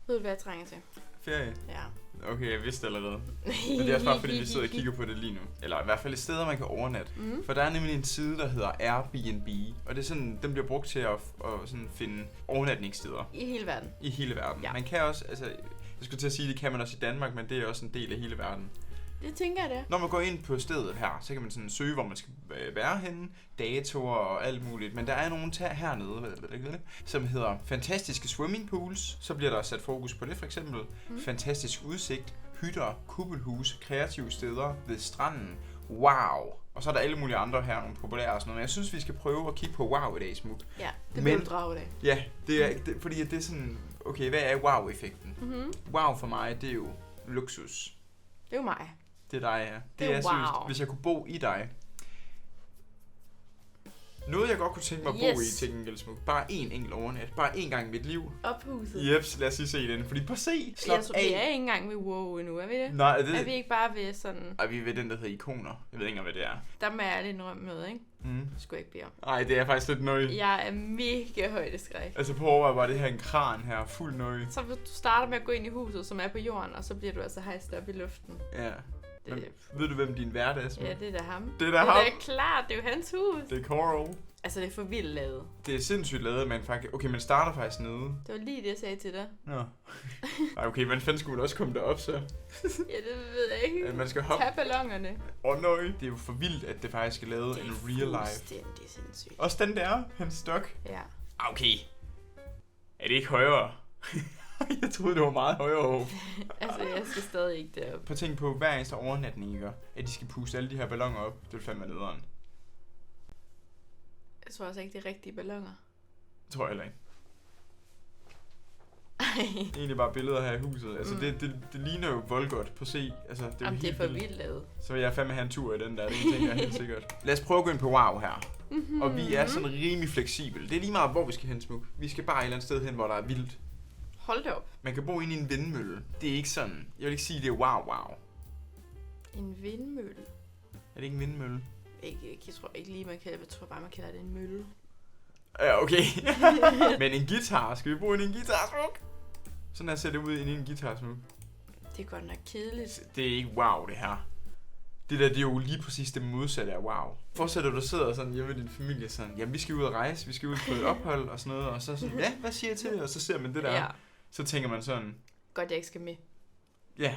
Ved du, hvad jeg trænger til? Ferie? Ja. Okay, jeg vidste allerede. Men det er også bare fordi, vi sidder og kigger på det lige nu. Eller i hvert fald et sted, man kan overnatte. Mm. For der er nemlig en side, der hedder Airbnb. Og det er sådan, den bliver brugt til at sådan finde overnatningssteder. I hele verden. I hele verden. Ja. Man kan også, altså, jeg skulle til at sige, det kan man også i Danmark, men det er også en del af hele verden. Det tænker jeg det. Når man går ind på stedet her, så kan man sådan søge, hvor man skal være henne, datoer og alt muligt. Men der er nogle hernede, som hedder fantastiske swimmingpools. Så bliver der sat fokus på det for eksempel. Fantastisk udsigt, hytter, kuppelhus, kreative steder ved stranden. Wow! Og så er der alle mulige andre her, nogle populære og sådan noget. Men jeg synes, vi skal prøve at kigge på wow i dag, Smuk. Ja, det bliver du draget af. Ja, det er, fordi det er sådan, okay, hvad er wow-effekten? Mm-hmm. Wow for mig, det er jo luksus. Det er jo mig. Det er dig, ja. Det er jeg wow. synes, hvis jeg kunne bo i dig. Noget, jeg godt kunne tænke mig at bo i, til gengæld, Smuk. Bare én enkelt overnat. Bare én gang i mit liv. Ophuset. Jeps, lad os lige se den. Fordi på se, slap Jeg tror, af. vi er ikke engang ved wow endnu, er vi det? Nej, det er vi ikke bare ved sådan... Ej, vi er ved den, der hedder ikoner. Jeg ved ikke, hvad det er. Der må jeg lidt rømme med, ikke? Mm. Det skulle jeg ikke bede om. Nej, det er faktisk lidt nøje. Jeg er mega højdeskræk. Altså på overvej var det her en kran her, fuld nøje. Så hvis du starter med at gå ind i huset, som er på jorden, og så bliver du altså hejst op i luften. Ja. Det, Men, ved du, hvem din vært er, Smuk? ja, det er da ham. Det er da ham. Det er klart, det er jo hans hus. Det er Coral. Altså, det er for vildt lavet. Det er sindssygt lavet, men faktisk... Okay, man starter faktisk nede. Det var lige det, jeg sagde til dig. Nå. Ej, okay, men fanden skulle man også komme derop, så? Ja, det ved jeg ikke. Man skal hoppe. Tag ballongerne. Nøj. Det er jo for vildt, at det faktisk er lavet en real life. Det er sindssygt. Også den der, hans stok. Ja. Okay. Er det ikke højere? Jeg troede, det var meget højere. Altså, jeg skal stadig ikke derop. Prøv at tænke på hver eneste overnatning, ikke? At de skal puste alle de her balloner op. Det vil fandme nederen. Jeg tror også ikke, det er rigtige balloner. Det tror jeg heller ikke. Ej. Egentlig bare billeder her i huset. Altså, det ligner jo voldgodt på se. Altså, det er Jamen, jo det er for vildt lavet. Så vil jeg fandme have en tur i den der. Det tænker jeg helt sikkert. Lad os prøve at gå ind på wow her. Mm-hmm. Og vi er sådan rimelig fleksible. Det er lige meget, hvor vi skal hen, Smuk. Vi skal bare et eller andet sted hen, hvor der er vildt. Hold da op. Man kan bo inde i en vindmølle. Det er ikke sådan. Jeg vil ikke sige, det er wow. En vindmølle. Er det ikke en vindmølle? Jeg tror ikke lige, man kalder det. Jeg tror bare, man kalder det en mølle. Ja, okay. Men en guitar. Skal vi bo inde i en guitar, Smuk? Sådan her ser det ud inde i en guitar, Smuk. Det er godt nok kedeligt. Det er ikke wow, det her. Det der, det er jo lige præcis det modsatte af wow. Forestil dig, du sidder sådan hjemme med din familie sådan, jamen vi skal ud og rejse, vi skal ud på et ophold og sådan noget, og så sådan, ja, hvad siger jeg til det? Og så ser man det der, Ja. så tænker man sådan, Godt, jeg ikke skal med. ja,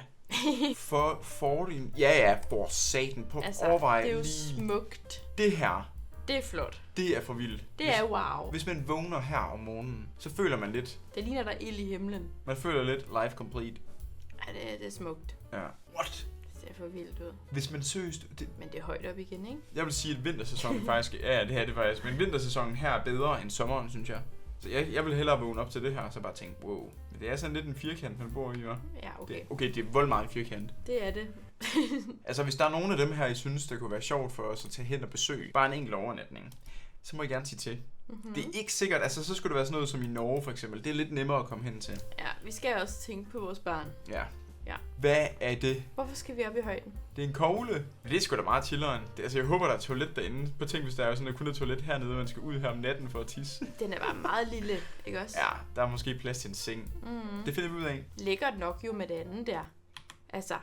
for satan, på Altså, overvej det er jo lige smukt. det her, Det er flot. det er for vildt. Det er wow. Hvis man vågner her om morgenen, så føler man lidt, Det ligner der ild i himlen. man føler lidt life complete. Ja, det er smukt. Ja. What? Det ser for vildt ud. Hvis man seriøst, Men det er højt op igen, ikke? jeg vil sige, at vintersæsonen faktisk, ja, det her det faktisk, men vintersæsonen her er bedre end sommeren, synes jeg. Så jeg vil hellere vågne op til det her, og så bare tænke, wow. Men det er sådan lidt en firkant, man bor i, hva'? Ja, okay. Det er vold meget en firkant. Det er det. Altså, hvis der er nogen af dem her, I synes, det kunne være sjovt for os at tage hen og besøge, bare en enkelt overnatning, så må I gerne sige til. Mm-hmm. Det er ikke sikkert, altså så skulle det være sådan noget som i Norge for eksempel. Det er lidt nemmere at komme hen til. Ja, vi skal også tænke på vores barn. Ja. Ja. Hvad er det? Hvorfor skal vi op i højden? Det er en kogle. Men det er sgu da meget chilleren. Altså, jeg håber, der er toilet derinde. På tænk, hvis der er sådan, at kun er toilet hernede, og man skal ud her om natten for at tisse. Den er bare meget lille, ikke også? Ja, der er måske plads til en seng. Mm. Det finder vi ud af. Lækkert nok jo med det andet der. Altså,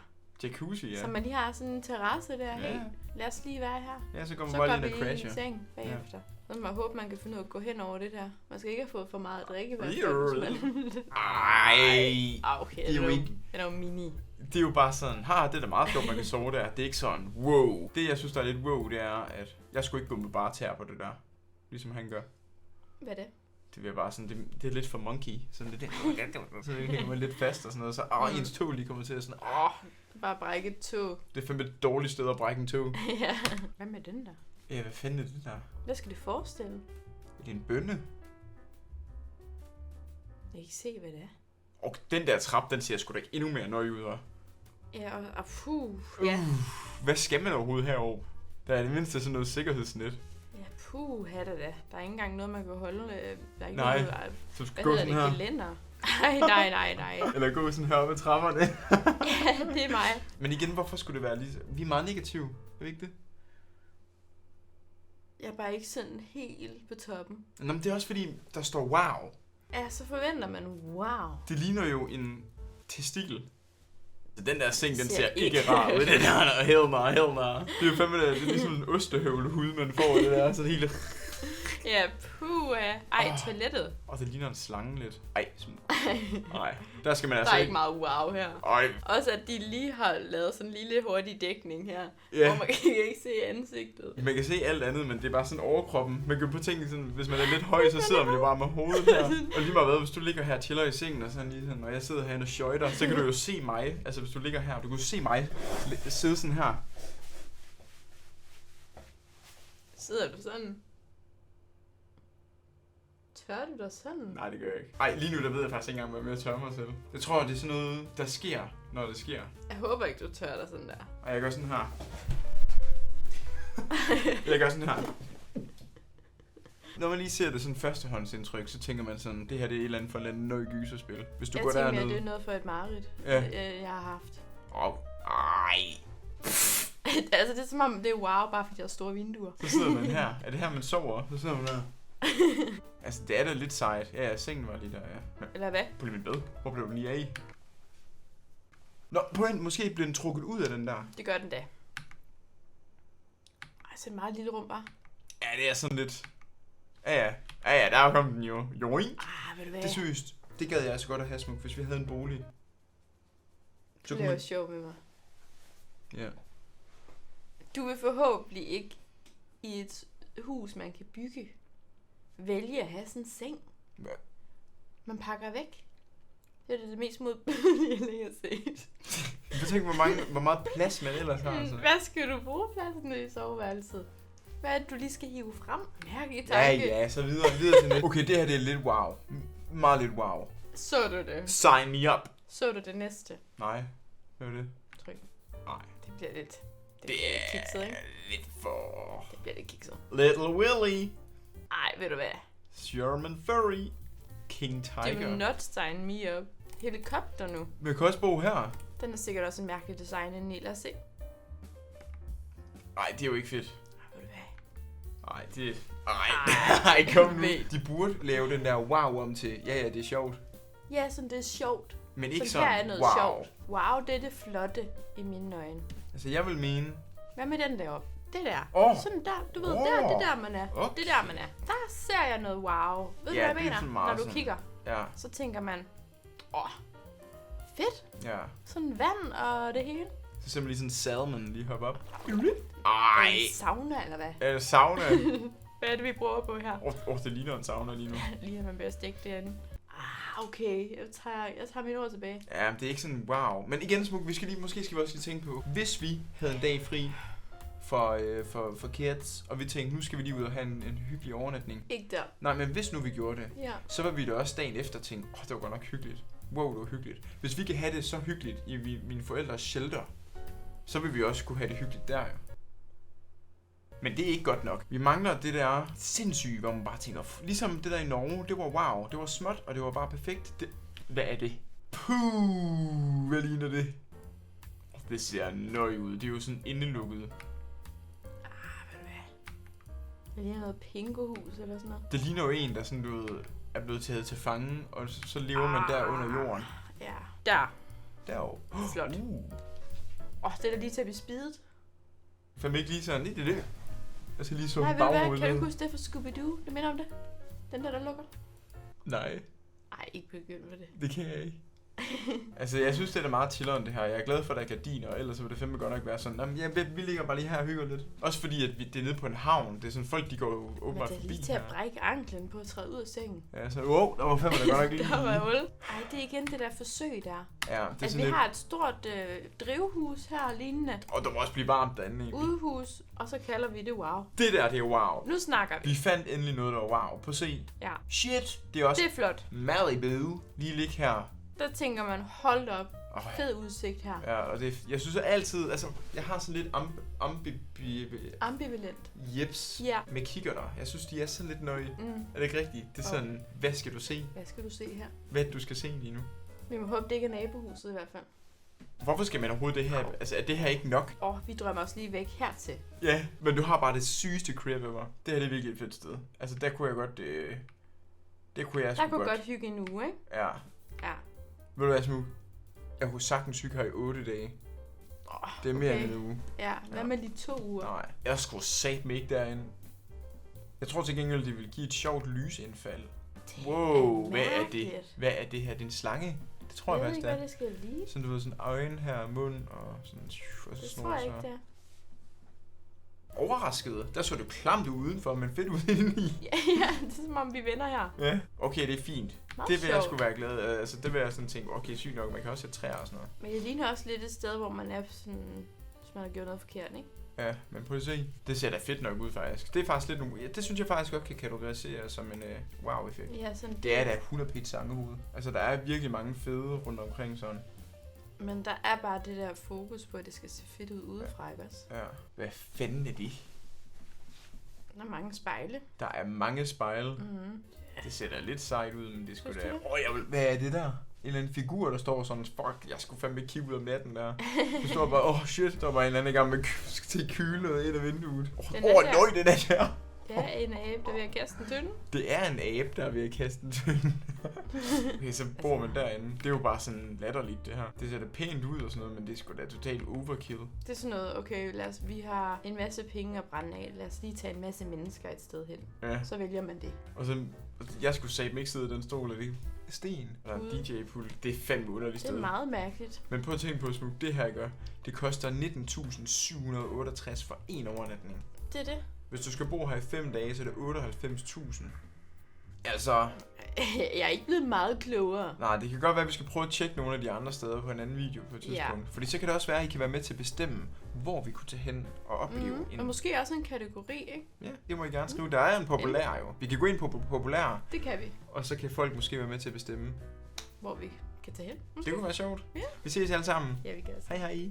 Jacuzzi, ja. så man lige har sådan en terrasse der. Ja. Hey, lad os lige være her. Ja, så går man Så bare går lige vi ind og lige i crasher. seng bagefter. Så må man håbe, man kan finde ud af at gå hen over det der. Man skal ikke have fået for meget at drikke. Ej. Okay, Det er jo ikke... den er jo mini. Det er jo bare sådan, det er da meget sjovt, man kan sove der. Det er ikke sådan, wow. Det, jeg synes, der er lidt wow, det er, at jeg skulle ikke gå med bare tær på det der. Ligesom han gør. Hvad er det? Det bliver bare sådan, det er lidt for monkey. Sådan lidt, så det hænger man lidt fast og sådan noget. Så ens tog lige kommer til at sådan, Bare brække et tog. det er fandme et dårligt sted at brække en tog. Ja. Hvad med den der? Ja, hvad fanden er det der? Hvad skal det forestille? Det er en bønne. Jeg kan ikke se, hvad det er. Og den der trap, den ser sgu da ikke endnu mere nøje ud, hva'? Ja, og puh. Ja. Hvad skal man overhovedet heroppe? Der er det mindste sådan noget sikkerhedsnet. Ja, puh, da. Der er ikke engang noget, man kan holde. Der er ikke Nej, noget, så du skal hvad gå hedder sådan det? her. Gelænder. Nej. Eller gå sådan her op ad trapperne. Ja, det er mig. Men igen, hvorfor skulle det være lige... Vi er meget negative, er vi ikke det? Jeg er bare ikke sådan helt på toppen. Nå, men det er også fordi, der står wow. Ja, så forventer man, wow. Det ligner jo en testikel. Den der seng, den Ser ser ikke ikke rar ud. Det der, hell no. Det er jo fandme det er ligesom en ostehøvlehud, man får det der. Så det hele... Ja, ej, toilettet. Og det ligner en slange lidt. Ej, der skal man Der altså er ikke meget wow her. Ej. Også at de lige har lavet sådan en lille hurtig dækning her, Ja. hvor man kan ikke se ansigtet. Man kan se alt andet, men det er bare sådan overkroppen. Man kan på tænke sådan, hvis man er lidt høj, så sidder man jo bare med hovedet her. Og lige meget hvad, hvis du ligger her og chiller i sengen, og sådan lige sådan, og jeg sidder herinde og shøjter, så kan du jo se mig. Altså hvis du ligger her, du kan se mig sidde sådan her. Sidder du sådan? Tør du dig sådan? Nej, det gør jeg ikke. Ej, lige nu der ved jeg faktisk ikke engang, hvad jeg tørre mig selv. Jeg tror, det er sådan noget, der sker, når det sker. Jeg håber ikke, du tør dig sådan der. Og jeg gør sådan her. Jeg gør sådan her. Når man lige ser det sådan førstehåndsindtryk, så tænker man sådan, det her det er et eller andet for et eller andet nøje gyserspil. Hvis du Jeg går tænker dernede... mere, det er noget for et mareridt, Ja. jeg har haft. Ej. Altså, det er som om, det er wow, bare fordi der er store vinduer. Så sidder man her. Er det her, man sover? Så sidder man der. Altså, det er da lidt sejt. Ja, sengen var lige der, ja. Eller hvad? På mit bed. Hvor blev den lige af? Nå, måske blev den trukket ud af den der. Det gør den da. Ej, så er det et meget lille rum, var. Ja, det er sådan lidt... Ja, der kom den jo. Joing. Ved du hvad? Det er seriøst. Det gad jeg altså godt at have, Smuk, hvis vi havde en bolig. Du laver sjov med mig. Ja. Du vil forhåbentlig ikke i et hus, man kan bygge, vælge at have sådan en seng. Hvad? Man pakker væk. Det er det mest modbydelige, jeg længe har set. Jeg tænker, hvor meget plads man ellers har. Altså. Hvad skal du bruge pladsen i soveværelset? Hvad er det, du lige skal hive frem? Mærke i tanke. Ja, så videre til lidt. Okay, det her det er lidt wow. Meget lidt wow. Så du det? Sign me up. Så du det næste? Nej, hvad er det? Tryk. Nej. Det bliver lidt... Det er kikset, ikke? lidt for... Det bliver lidt kikset. Little Willy. Ej, ved du hvad? Sherman Furry. King Tiger. Do not sign me up. Helikopter nu. Vi kan også bo her. Den er sikkert også en mærkelig design indeni. Lad os se. Nej, det er jo ikke fedt. Ved du hvad? Nej, det... Ej, kom nu. Ved. De burde lave den der wow om til, ja, det er sjovt. Ja, sådan det er sjovt. Men ikke så sådan, her er noget wow. sjovt. Wow, det er det flotte i mine øjne. Altså, jeg vil mene... Hvad med den deroppe? Det der. Sådan der. Du ved, der, det der man er. Okay. Det der man er. Der ser jeg noget wow. Ved du, Ja, hvad jeg det er mener? sådan meget Når du sådan- kigger, Ja, så tænker man, fedt. ja. Sådan vand og det hele. Så simpelthen lige sådan salmon lige hoppe op. Er Ej, det sauna, eller hvad? er det sauna? Hvad er det, vi bruger på her? Det ligner en sauna lige nu. Lige at man bliver stegt derinde. Okay. Jeg tager mine ord tilbage. Ja, det er ikke sådan wow. Men igen, Smuk, måske skal vi også lige tænke på, hvis vi havde en dag fri for kids, og vi tænkte, nu skal vi lige ud og have en hyggelig overnatning. Ikke der. Nej, men hvis nu vi gjorde det, Ja. så var vi da også dagen efter tænke, det var godt nok hyggeligt. Wow, det var hyggeligt. Hvis vi kan have det så hyggeligt i mine forældres shelter, så vil vi også kunne have det hyggeligt der, jo. Men det er ikke godt nok. Vi mangler det der sindssyge, hvor man bare tænker, ligesom det der i Norge, det var wow, det var småt, og det var bare perfekt. Hvad er det? Puh, hvad ligner det? Det ser nøje ud. Det er jo sådan indelukket. Ved du hvad? Det ligner noget pingohus eller sådan noget. Det ligner jo en, der sådan, du ved, er blevet taget til fange, og så lever man der under jorden. Ja. Der. Derovre. Flot. Det er da lige til at blive spidet. Fem ikke lige sådan, det er det. Jeg skal lige så Nej, ved du hvad? baghovedet. Kan du huske det fra Scooby-Doo? Det minder om det? Den der lukker? Nej, Ej, ikke begyndt med det. det kan jeg ikke. Altså, jeg synes, det er meget chilleren det her. Jeg er glad for, at der er gardiner, og ellers så vil det fandme godt nok være sådan. Jamen, vi ligger bare lige her og hygger lidt. Også fordi, at det er nede på en havn. Det er sådan, folk de går jo Men åbenbart det er forbi lige til at her. brække anklen på at træde ud af sengen. Ja, så der var fandme da godt nok lige. Der var hul. Ej, det er igen det der forsøg der. Ja, det er At vi sådan lidt. har et stort drivhus her lignende. Og der må også blive varmt derinde, egentlig. Udhus, og så kalder vi det wow. Det der, det er wow. Nu snakker vi. Vi fandt endelig noget, der var wow. Prøv at se. Ja, Shit, det er også det er flot. Malibu. Lige ligge her. Der tænker man, hold op, Åh, fed udsigt her. ja, og det, jeg synes altid, altså, jeg har sådan lidt Ambivalent. jeps Ja. med kiggerter. Jeg synes, de er sådan lidt nøje. Mm. Er det ikke rigtigt? Det er sådan, hvad skal du se? Hvad skal du se her? Hvad du skal se lige nu? Vi må håbe, det ikke er nabohuset i hvert fald. Hvorfor skal man overhovedet det her? Altså, er det her ikke nok? Vi drømmer os lige væk hertil. Ja, men du har bare det sygeste crib ever. Det her det er virkelig et fedt sted. Altså, der kunne jeg godt... Det kunne jeg Der sgu kunne godt hygge en uge, ikke? Ja. Ja. Ved du hvad, Smuk? Jeg kunne sagtens hygge her i 8 dage. Det er mere end en uge. Ja, hvad med de 2 uger? Nej, jeg skulle satme ikke derinde. Jeg tror til gengæld, de vil give et sjovt lysindfald. Wow, hvad er det? Hvad er det her? Det er en slange? Det tror jeg faktisk, det er. Jeg ved ikke, hvad det skal lige. Sådan, du ved, sådan øjne her, mund og sådan... Og så Det tror jeg ikke, det er. Overrasket. Der så det klamt udenfor, men fedt ude indeni. Ja, det er som om vi vinder her. Ja, okay, det er fint. Meget det vil jeg sjovt. sgu være glad. Altså, det vil jeg sådan tænke, okay, sygt nok, man kan også sætte træer og sådan noget. Men det ligner også lidt et sted, hvor man er sådan, hvis man har gjort noget forkert, ikke? Ja, men prøv at se. Det ser da fedt nok ud, faktisk. Det er faktisk lidt ja, det synes jeg faktisk godt kan kategorisere som en wow-effekt. Ja, sådan Det er da 100 sangehoved. Altså, der er virkelig mange fede rundt omkring sådan. Men der er bare det der fokus på, at det skal se fedt ud udefra, ikke også? Ja. Hvad fanden er det? Der er mange spejle. Der er mange spejle. Mm-hmm. Det ser da lidt sejt ud, men det skulle Synes da... du det? Hvad er det der? En eller anden figur, der står sådan, fuck, jeg skulle fandme ikke kigge ud om natten der. Du står bare, shit, der var en eller anden i gang med til at kyle noget et af vinduet. Nøj, den er der. Det er en abe, der vil have kaste en tynde. Det er en abe, der er ved at kaste en tynde. Okay, så bor man derinde. Det er jo bare sådan latterligt, det her. Det ser da pænt ud og sådan noget, men det er sgu da totalt overkill. Det er sådan noget, okay, vi har en masse penge at brænde af. Lad os lige tage en masse mennesker et sted hen. Ja. Så vælger man det. Og så, jeg skulle satme ikke sidde i den stol, er det sten? Eller DJ-pult. Det er fandme underligt sted. Det er meget mærkeligt. Men prøv at tænke på, Smuk, det her gør. Det koster 19.768 for en overnatning. Det er det. Hvis du skal bo her i 5 dage, så er det 98.000. Altså... Jeg er ikke blevet meget klogere. Nej, det kan godt være, at vi skal prøve at tjekke nogle af de andre steder på en anden video på et tidspunkt. Ja. Fordi så kan det også være, at I kan være med til at bestemme, hvor vi kunne tage hen og opleve en... Og måske også en kategori, ikke? Ja, det må I gerne skrive. Der er en populær jo. Vi kan gå ind på populær. Det kan vi. Og så kan folk måske være med til at bestemme. Hvor vi kan tage hen. Det kunne være sjovt. Ja. Vi ses alle sammen. Ja, vi kan også. Hej hej.